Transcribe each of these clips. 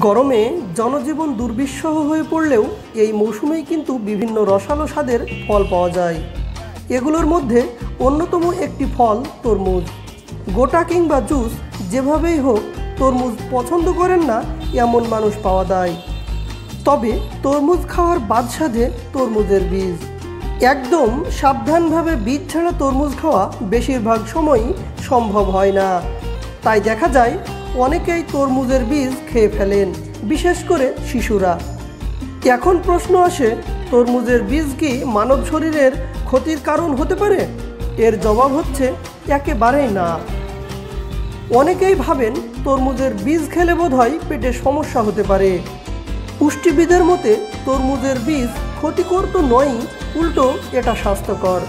গরমে জনজীবন দুর্বিষহ হয়ে পড়লেও এই মৌসুমেই কিন্তু বিভিন্ন রসালো স্বাদের ফল পাওয়া যায়। এগুলোর মধ্যে অন্যতম একটি ফল তরমুজ। গোটা কিংবা জুস যেভাবেই হোক তরমুজ পছন্দ করেন না এমন মানুষ পাওয়া যায়। তবে তরমুজ খাওয়ার বাদসাধে তরমুজের বীজ। একদম সাবধানভাবে বীজ ছাড়া তরমুজ খাওয়া বেশিরভাগ সময়ই সম্ভব হয় না। তাই দেখা যায় অনেকেই তরমুজের বীজ খেয়ে ফেলেন, বিশেষ করে শিশুরা। এখন প্রশ্ন আসে, তরমুজের বীজ কি মানব শরীরের ক্ষতির কারণ হতে পারে? এর জবাব হচ্ছে একেবারেই না। অনেকেই ভাবেন তরমুজের বীজ খেলে বোধহয় পেটের সমস্যা হতে পারে। পুষ্টিবিদের মতে তরমুজের বীজ ক্ষতিকর তো নয়ই, উল্টো এটা স্বাস্থ্যকর।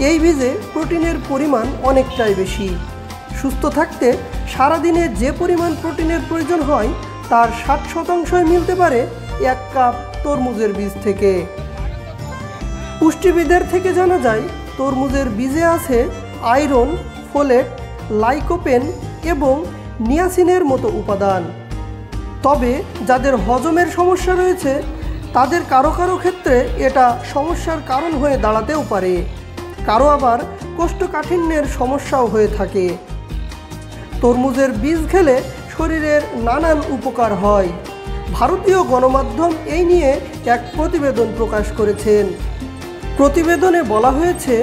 এই বীজে প্রোটিনের পরিমাণ অনেকটাই বেশি। সুস্থ থাকতে সারাদিনে যে পরিমাণ প্রোটিনের প্রয়োজন হয় তার 60% মিলতে পারে 1 কাপ তরমুজের বীজ থেকে। পুষ্টিবিদের থেকে জানা যায় তরমুজের বীজে আছে আয়রন, ফোলেট, লাইকোপেন এবং নিয়াসিনের মতো উপাদান। তবে যাদের হজমের সমস্যা রয়েছে তাদের কারো কারো ক্ষেত্রে এটা সমস্যার কারণ হয়ে দাঁড়াতেও পারে। কারো আবার কোষ্ঠকাঠিন্যের সমস্যাও হয়ে থাকে। তরমুজের বীজ খেলে শরীরের নানান উপকার হয়। ভারতীয় গণমাধ্যম এই নিয়ে এক প্রতিবেদন প্রকাশ করেছেন। প্রতিবেদনে বলা হয়েছে,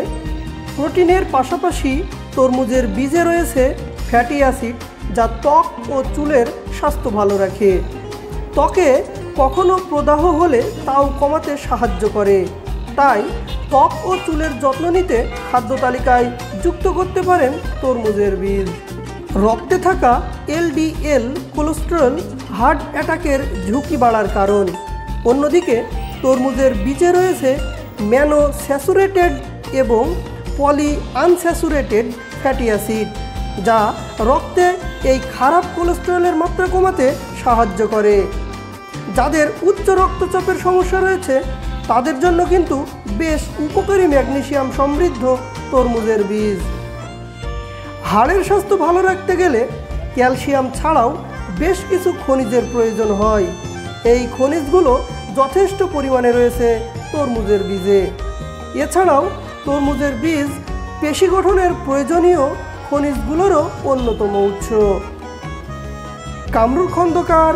প্রোটিনের পাশাপাশি তরমুজের বীজে রয়েছে ফ্যাটি অ্যাসিড, যা ত্বক ও চুলের স্বাস্থ্য ভালো রাখে। ত্বকে কখনো প্রদাহ হলে তাও কমাতে সাহায্য করে। তাই ত্বক ও চুলের যত্ন নিতে খাদ্য তালিকায় যুক্ত করতে পারেন তরমুজের বীজ। রক্তে থাকা LDL কোলেস্টেরল হার্ট অ্যাটাকের ঝুঁকি বাড়ার কারণ। অন্যদিকে তরমুজের বীজে রয়েছে ম্যানোস্যাচুরেটেড এবং পলি আনস্যাচুরেটেড ফ্যাটি অ্যাসিড, যা রক্তে এই খারাপ কোলেস্টেরলের মাত্রা কমাতে সাহায্য করে। যাদের উচ্চ রক্তচাপের সমস্যা রয়েছে তাদের জন্য কিন্তু বেশ উপকারী ম্যাগনেসিয়াম সমৃদ্ধ তরমুজের বীজ। হাড়ের স্বাস্থ্য ভালো রাখতে গেলে ক্যালসিয়াম ছাড়াও বেশ কিছু খনিজের প্রয়োজন হয়। এই খনিজগুলো যথেষ্ট পরিমাণে রয়েছে তরমুজের বীজে। এছাড়াও তরমুজের বীজ পেশি গঠনের প্রয়োজনীয় খনিজগুলোরও অন্যতম উৎস। কামরুল খন্দকার,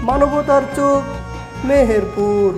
মানবতার চোখ, মেহেরপুর।